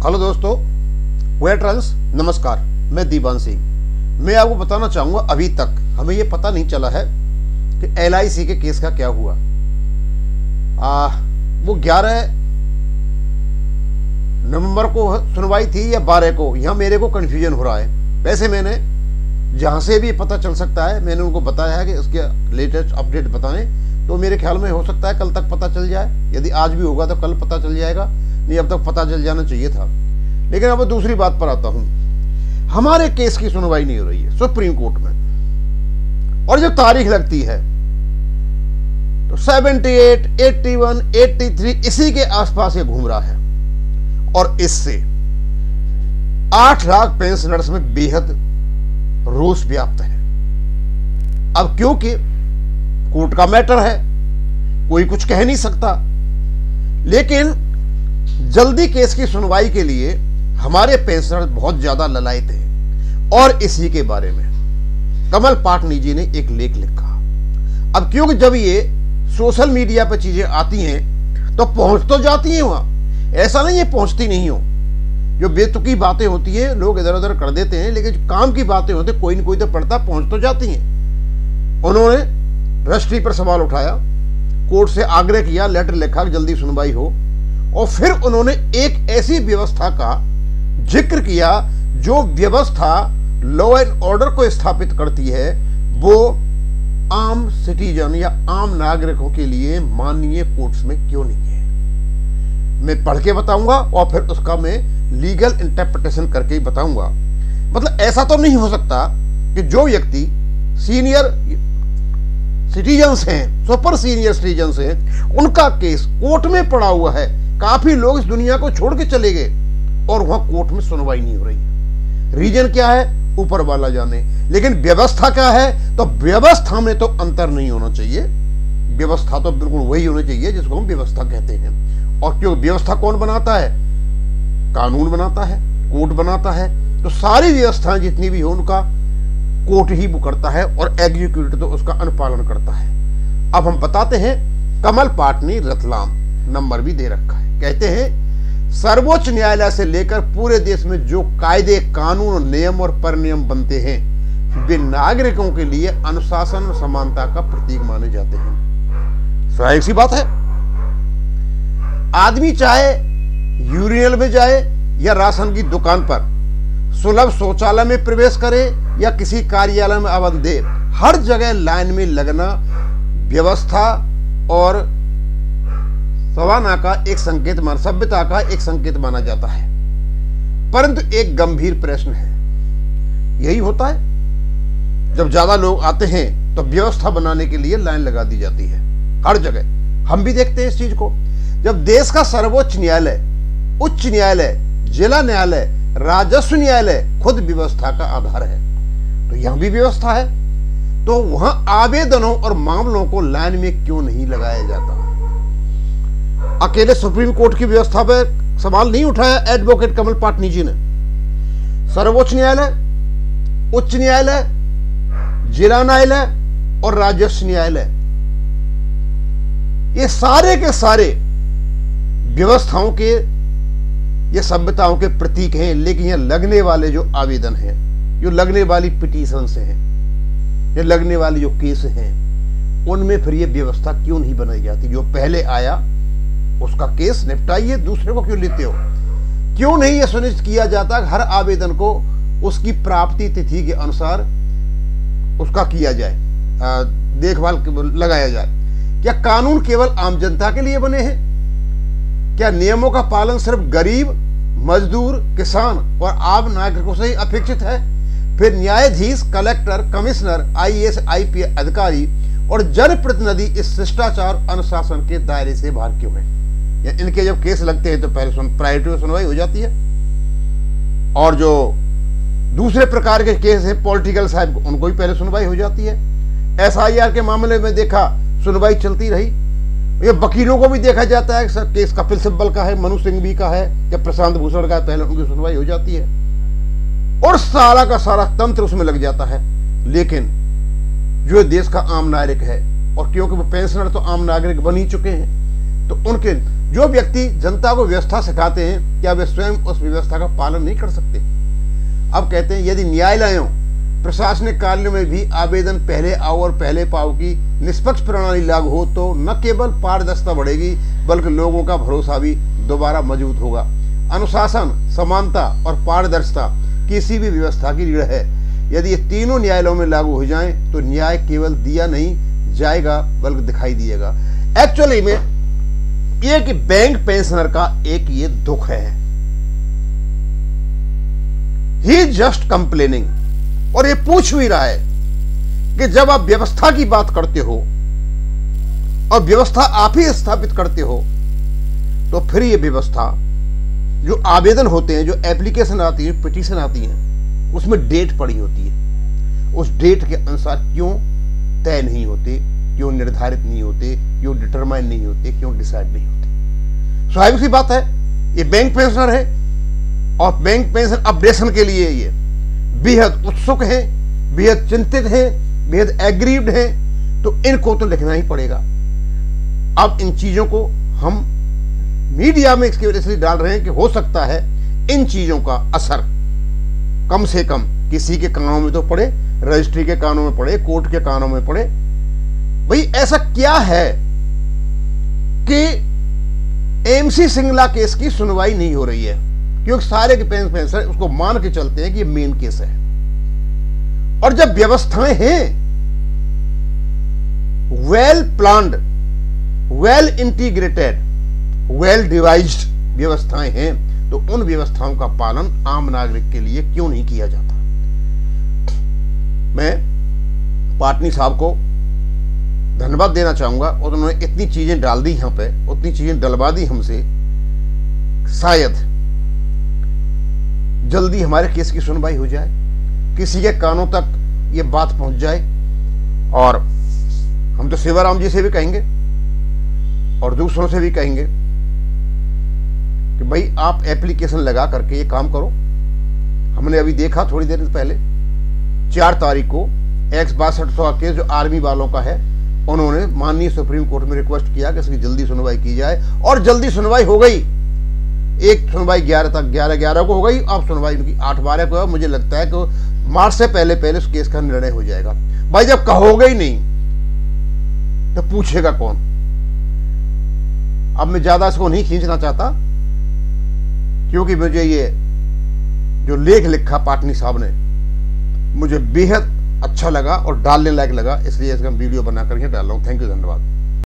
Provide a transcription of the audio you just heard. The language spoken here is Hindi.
हेलो दोस्तों, वेटरन्स नमस्कार। मैं दीवान सिंह। मैं आपको बताना चाहूँगा, अभी तक हमें ये पता नहीं चला है कि LIC के केस का क्या हुआ। वो 11 नवंबर को सुनवाई थी या 12 को, यहाँ मेरे को कन्फ्यूजन हो रहा है। वैसे मैंने जहाँ से भी पता चल सकता है मैंने उनको बताया है कि उसके लेटेस्ट अपडेट बताएं, तो मेरे ख्याल में हो सकता है कल तक पता चल जाए। यदि आज भी होगा तो कल पता चल जाएगा, नहीं अब तक पता चल जाना चाहिए था। लेकिन अब दूसरी बात पर आता हूं। हमारे केस की सुनवाई नहीं हो रही है सुप्रीम कोर्ट में, और जब तारीख लगती है तो 78, 81, 83 इसी के आसपास ये घूम रहा है, और इससे 8 लाख पेंशनर्स में बेहद रोष व्याप्त है। अब क्योंकि कोर्ट का मैटर है, कोई कुछ कह नहीं सकता, लेकिन जल्दी केस की सुनवाई के लिए हमारे पेंशनर बहुत ज्यादा ललायत हैं। और इसी के बारे में कमल पाटनी जी ने एक लेख लिखा। अब क्योंकि जब ये सोशल मीडिया पर चीजें आती हैं तो पहुंच तो जाती हैं वहां, ऐसा नहीं है पहुंचती नहीं हो। जो बेतुकी बातें होती है लोग इधर उधर कर देते हैं, लेकिन जो काम की बातें होती कोई न कोई तो पढ़ता, पहुंच तो जाती हैं। उन्होंने रजिस्ट्री पर सवाल उठाया, कोर्ट से आग्रह किया, लेटर लिखा कि जल्दी सुनवाई हो, और फिर उन्होंने एक ऐसी व्यवस्था का जिक्र किया जो व्यवस्था लॉ एंड ऑर्डर को स्थापित करती है, वो आम सिटीजन या आम नागरिकों के लिए माननीय कोर्ट्स में क्यों नहीं है। मैं पढ़ के बताऊंगा और फिर उसका मैं लीगल इंटरप्रिटेशन करके ही बताऊंगा। मतलब ऐसा तो नहीं हो सकता कि जो व्यक्ति सीनियर सिटीजन्स हैं, सुपर सीनियर सिटीजन्स हैं, उनका केस कोर्ट में पड़ा हुआ है, काफी लोग इस दुनिया को छोड़ के चले गए और वहां कोर्ट में सुनवाई नहीं हो रही है। रीजन क्या है ऊपर वाला जाने, लेकिन व्यवस्था क्या है, तो व्यवस्था में तो अंतर नहीं होना चाहिए। व्यवस्था तो बिल्कुल वही होनी चाहिए जिसको हम व्यवस्था कहते हैं। और क्यों व्यवस्था कौन बनाता है? कानून बनाता है, कोर्ट बनाता है। तो सारी व्यवस्थाएं जितनी भी हो उनका कोर्ट ही वो करता है, और एग्जीक्यूटिव तो उसका अनुपालन करता है। अब हम बताते हैं, कमल पाटनी रतलाम, नंबर भी दे रखा है। कहते हैं सर्वोच्च न्यायालय से लेकर पूरे देश में जो कायदे कानून नियम और परिनियम बनते हैं वे नागरिकों के लिए अनुशासन और समानता का प्रतीक माने जाते हैं। स्वाभाविक सी बात है, आदमी चाहे यूरिनल में जाए या राशन की दुकान पर, सुलभ शौचालय में प्रवेश करे या किसी कार्यालय में आवेदन दे, हर जगह लाइन में लगना व्यवस्था और सवाना का एक संकेत सभ्यता का एक संकेत माना जाता है। परंतु एक गंभीर प्रश्न है, यही होता है जब ज्यादा लोग आते हैं तो व्यवस्था बनाने के लिए लाइन लगा दी जाती है हर जगह। हम भी देखते हैं इस चीज को। जब देश का सर्वोच्च न्यायालय, उच्च न्यायालय, जिला न्यायालय, राजस्व न्यायालय खुद व्यवस्था का आधार है, तो यहां भी व्यवस्था है, तो वहां आवेदनों और मामलों को लाइन में क्यों नहीं लगाया जाता? अकेले सुप्रीम कोर्ट की व्यवस्था पर सवाल नहीं उठाया एडवोकेट कमल पाटनी जी ने। सर्वोच्च न्यायालय, उच्च न्यायालय, जिला न्यायालय और राजस्व न्यायालय, ये सारे के सारे व्यवस्थाओं के, ये सभ्यताओं के प्रतीक हैं। लेकिन ये लगने वाले जो आवेदन हैं, जो लगने वाली पिटीशन से हैं, ये लगने वाली जो केस हैं, उनमें फिर ये व्यवस्था क्यों नहीं बनाई जाती? जो पहले आया उसका केस निपटाइए, दूसरे को क्यों लेते हो? क्यों नहीं ये सुनिश्चित किया जाता कि हर आवेदन को उसकी प्राप्ति तिथि के अनुसार उसका किया जाए, देखभाल लगाया जाए? क्या कानून केवल आम जनता के लिए बने हैं? क्या नियमों का पालन सिर्फ गरीब, मजदूर, किसान और आम नागरिकों से ही अपेक्षित है? फिर न्यायाधीश, कलेक्टर, कमिश्नर, IAS, IPS अधिकारी और जनप्रतिनिधि इस शिष्टाचार अनुशासन के दायरे से बाहर क्यों है? या इनके जब केस लगते हैं तो पहले प्रायोरिटी सुनवाई हो जाती है, और जो दूसरे प्रकार के केस हैं पॉलिटिकल साहब, उनको भी पहले सुनवाई हो जाती है। SIR के मामले में देखा सुनवाई चलती रही। ये वकीलों को भी देखा जाता है, सर केस कपिल सिब्बल का है, मनु सिंघवी का है या प्रशांत भूषण का है, पहले उनकी सुनवाई हो जाती है और सारा का सारा तंत्र उसमें लग जाता है। लेकिन जो देश का आम नागरिक है, और क्योंकि वो पेंशनर तो आम नागरिक बन ही चुके हैं, तो उनके जो व्यक्ति जनता को व्यवस्था सिखाते हैं, क्या वे स्वयं उस व्यवस्था का पालन नहीं कर सकते? अब कहते हैं यदि न्यायालयों प्रशासनिक कार्यों में भी आवेदन पहले आओ और पहले पाओ की निष्पक्ष प्रणाली लागू हो तो न केवल पारदर्शिता बढ़ेगी बल्कि लोगों का भरोसा भी दोबारा मजबूत होगा। अनुशासन, समानता और पारदर्शिता किसी भी व्यवस्था की रीढ़ है। यदि ये तीनों न्यायालयों में लागू हो जाएं तो न्याय केवल दिया नहीं जाएगा बल्कि दिखाई दिएगा। एक्चुअली में एक बैंक पेंशनर का एक ये दुख है, ही जस्ट कंप्लेनिंग, और ये पूछ भी रहा है कि जब आप व्यवस्था की बात करते हो और व्यवस्था आप ही स्थापित करते हो तो फिर ये व्यवस्था जो आवेदन होते हैं, जो एप्लीकेशन आती है, पिटीशन आती है, उसमें डेट पड़ी होती है, उस डेट के अनुसार क्यों तय नहीं होते, क्यों निर्धारित नहीं होते, क्यों डिटरमाइन नहीं होते, क्यों डिसाइड नहीं होते? स्वाभाविक सी बात है, ये बैंक पेंशनर है और बैंक पेंशन अपडेशन के लिए ये बेहद उत्सुक हैं, बेहद चिंतित हैं, बेहद एग्रीव्ड हैं, तो इनको तो लिखना ही पड़ेगा। अब इन चीजों को हम मीडिया में इसके वजह से डाल रहे हैं कि हो सकता है इन चीजों का असर कम से कम किसी के कानों में तो पड़े, रजिस्ट्री के कानों में पड़े, कोर्ट के कानों में पड़े। भाई ऐसा क्या है कि एमसी सिंगला केस की सुनवाई नहीं हो रही है? क्योंकि सारे के पेंशनर उसको मान के चलते हैं कि ये मेन केस है, और जब व्यवस्थाएं हैं well planned, well integrated, well devised व्यवस्थाएं हैं, तो उन व्यवस्थाओं का पालन आम नागरिक के लिए क्यों नहीं किया जाता? मैं पाटनी साहब को धन्यवाद देना चाहूंगा, और उन्होंने इतनी चीजें डाल दी यहां पे, उतनी चीजें डलवा दी हमसे, शायद जल्दी हमारे केस की सुनवाई हो जाए, किसी के कानों तक ये बात पहुंच जाए, और हम तो शिवराम जी से भी कहेंगे और दूसरों से भी कहेंगे कि भाई आप एप्लीकेशन लगा करके ये काम करो। हमने अभी देखा थोड़ी देर पहले 4 तारीख को X6200 केस जो आर्मी वालों का है, उन्होंने माननीय सुप्रीम कोर्ट में रिक्वेस्ट किया कि इसकी जल्दी सुनवाई की जाए, और जल्दी सुनवाई हो गई। एक सुनवाई 11 को हो गई, अब सुनवाई उनकी 8-12 को है। मुझे लगता है कि मार्च से पहले पहले उस केस का निर्णय हो जाएगा। भाई जब कहोगे ही नहीं तो पूछेगा कौन? अब मैं ज्यादा इसको नहीं खींचना चाहता, क्योंकि मुझे ये जो लेख लिखा पाटनी साहब ने मुझे बेहद अच्छा लगा और डालने लायक लगा, इसलिए इसका वीडियो बना करके डाल रहा हूं। थैंक यू, धन्यवाद।